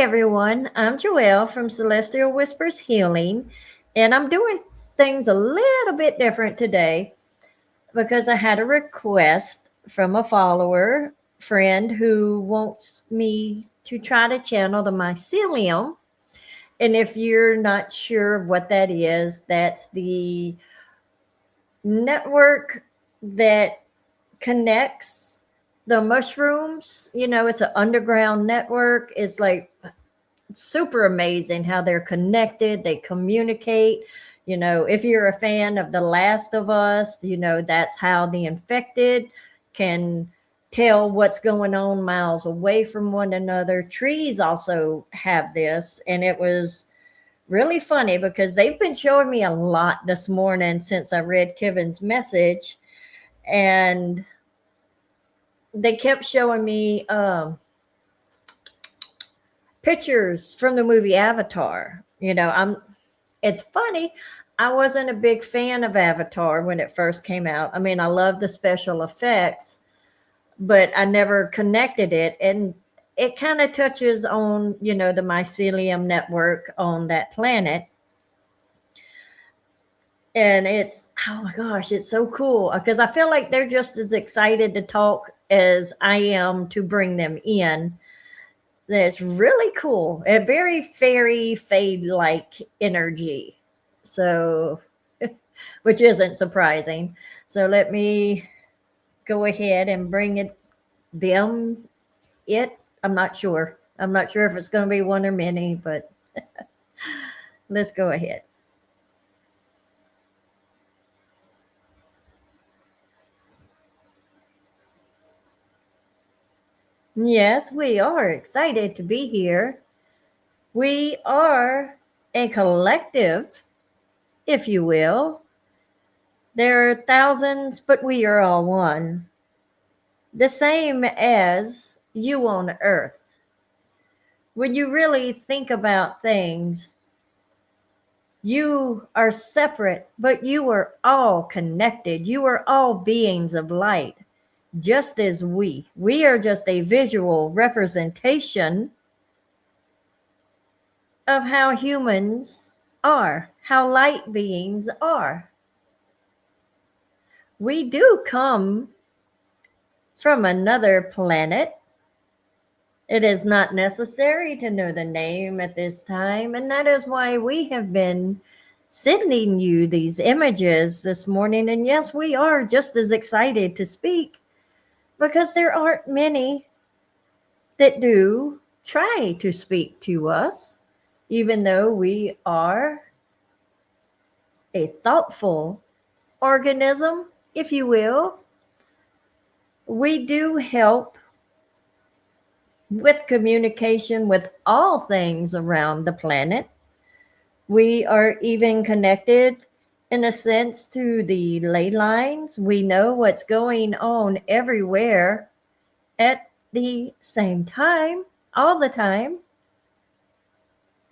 everyone. I'm Joelle from Celestial Whispers Healing, and I'm doing things a little bit different today because I had a request from a follower friend who wants me to try to channel the mycelium. And if you're not sure what that is, that's the network that connects the mushrooms. It's an underground network. It's like super amazing how they're connected, they communicate. If you're a fan of The Last of Us, that's how the infected can tell what's going on miles away from one another. Trees also have this, and it was really funny because they've been showing me a lot this morning since I read Kevin's message, and they kept showing me pictures from the movie Avatar. It's funny. I wasn't a big fan of Avatar when it first came out. I mean, I love the special effects, but I never connected it. And it kind of touches on, the mycelium network on that planet. And oh my gosh, it's so cool because I feel like they're just as excited to talk as I am to bring them in. That's really cool. A very fairy fade like energy. So, which isn't surprising. So let me go ahead and bring it. I'm not sure. I'm not sure if it's going to be one or many, but let's go ahead. Yes, we are excited to be here. We are a collective, if you will. There are thousands, but we are all one. The same as you on earth. When you really think about things, you are separate, but you are all connected. You are all beings of light, just as we are just a visual representation of how humans are, how light beings are. We do come from another planet. It is not necessary to know the name at this time, and that is why we have been sending you these images this morning. And yes, we are just as excited to speak because there aren't many that do try to speak to us, even though we are a thoughtful organism, if you will. We do help with communication with all things around the planet. We are even connected in a sense to the ley lines. We know what's going on everywhere at the same time, all the time.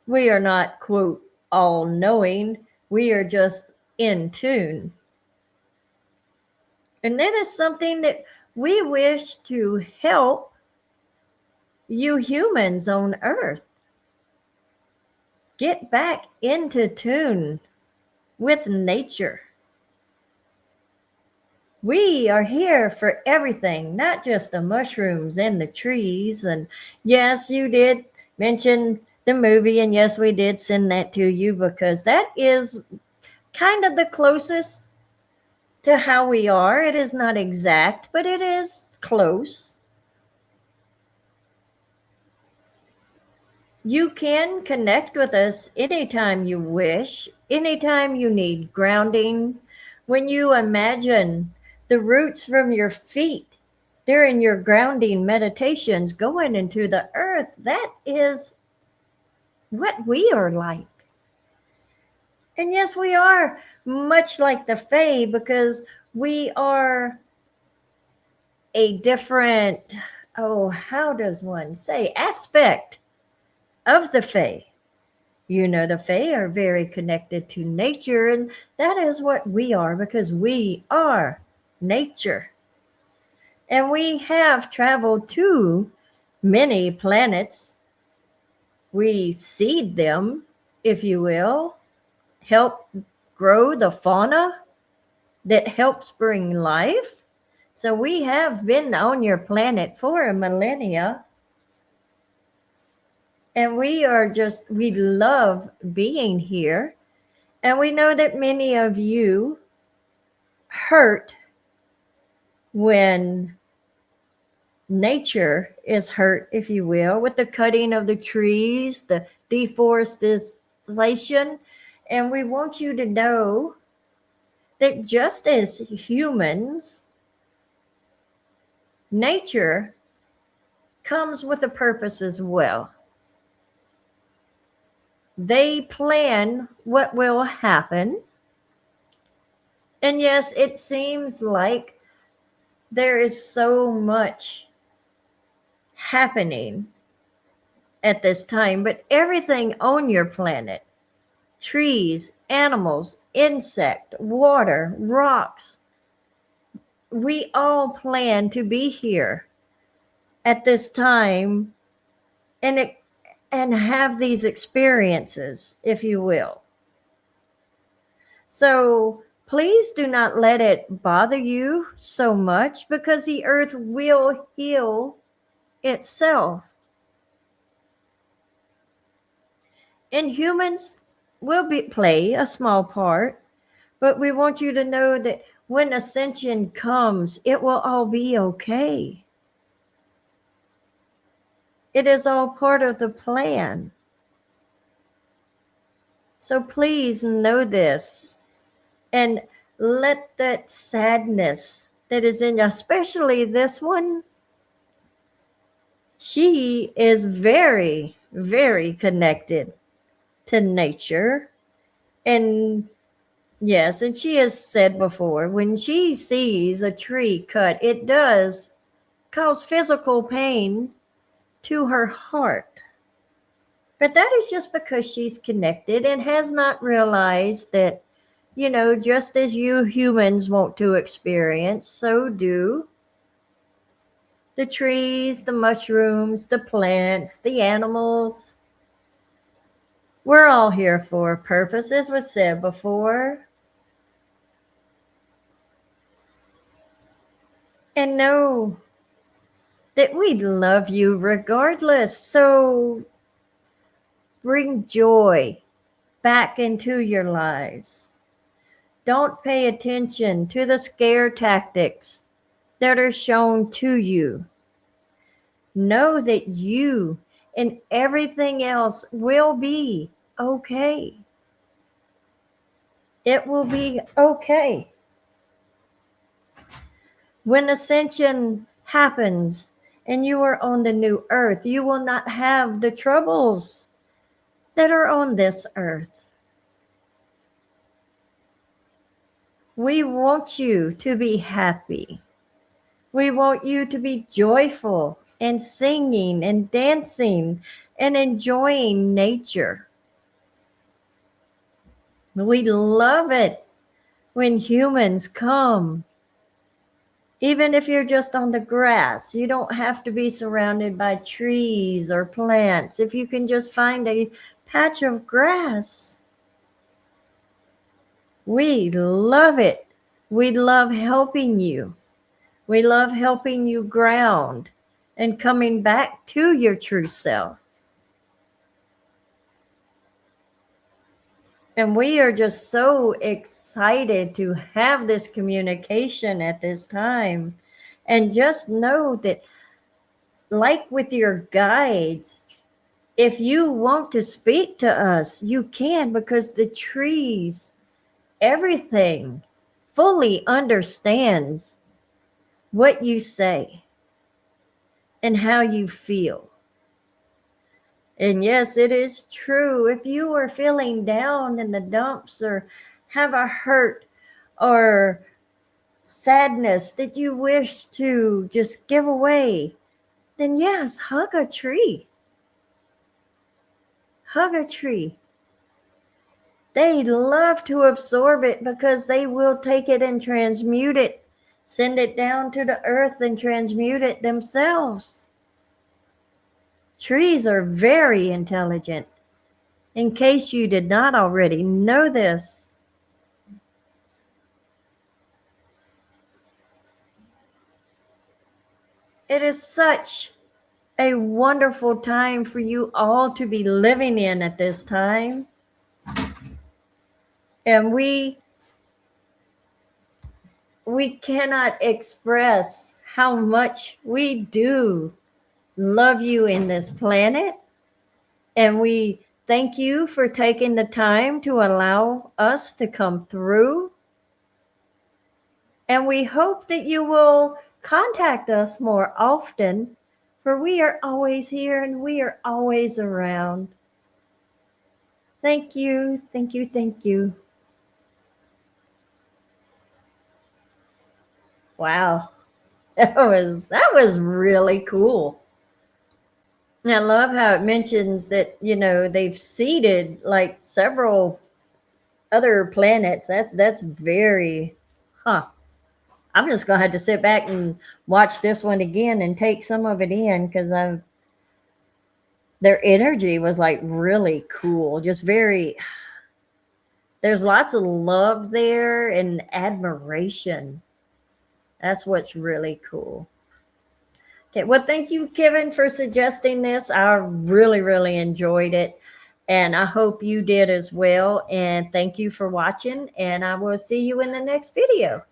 We are not, quote, all knowing. We are just in tune. And that is something that we wish to help you humans on Earth get back into tune with nature. We are here for everything, not just the mushrooms and the trees. And yes, you did mention the movie, and yes, we did send that to you because that is kind of the closest to how we are. It is not exact, but it is close. You can connect with us anytime you wish, anytime you need grounding. When you imagine the roots from your feet during your grounding meditations going into the earth, that is what we are like. And yes, we are much like the Fae because we are a different, how does one say, aspect of the Fae. The Fae are very connected to nature, and that is what we are because we are nature. And we have traveled to many planets We seed them, if you will, help grow the fauna that helps bring life. So we have been on your planet for a millennia. And we love being here. And we know that many of you hurt when nature is hurt, if you will, with the cutting of the trees, the deforestation. And we want you to know that just as humans, nature comes with a purpose as well. They plan what will happen. And yes, it seems like there is so much happening at this time, but everything on your planet, trees, animals, insect, water, rocks, we all plan to be here at this time and have these experiences, if you will. So please do not let it bother you so much, because the earth will heal itself. And humans will play a small part, but we want you to know that when ascension comes, it will all be okay. It is all part of the plan. So please know this, and let that sadness that is in you, especially this one, she is very, very connected to nature. And yes, and she has said before, when she sees a tree cut, it does cause physical pain to her heart. But that is just because she's connected and has not realized that, just as you humans want to experience, so do the trees, the mushrooms, the plants, the animals. We're all here for a purpose, as was said before. And know that we love you regardless. So bring joy back into your lives. Don't pay attention to the scare tactics that are shown to you. Know that you and everything else will be okay. It will be okay. When ascension happens and you are on the new earth, you will not have the troubles that are on this earth. We want you to be happy. We want you to be joyful and singing and dancing and enjoying nature. We love it when humans come. Even if you're just on the grass, you don't have to be surrounded by trees or plants. If you can just find a patch of grass, we love it. We love helping you. We love helping you ground and coming back to your true self. And we are just so excited to have this communication at this time. And just know that, like with your guides, if you want to speak to us, you can, because the trees, everything fully understands what you say and how you feel. And yes, it is true. If you are feeling down in the dumps or have a hurt or sadness that you wish to just give away, then yes, hug a tree. Hug a tree. They love to absorb it because they will take it and transmute it, send it down to the earth and transmute it themselves. Trees are very intelligent. In case you did not already know this, it is such a wonderful time for you all to be living in at this time. And we cannot express how much we do love you in this planet. And we thank you for taking the time to allow us to come through. And we hope that you will contact us more often, for we are always here and we are always around. Thank you, thank you, thank you. Wow, that was really cool. And I love how it mentions that, they've seeded like several other planets. That's very, huh. I'm just gonna have to sit back and watch this one again and take some of it in, because their energy was like really cool. Just very, there's lots of love there and admiration. That's what's really cool. Okay, well, thank you, Kevin, for suggesting this. I really, really enjoyed it. And I hope you did as well. And thank you for watching. And I will see you in the next video.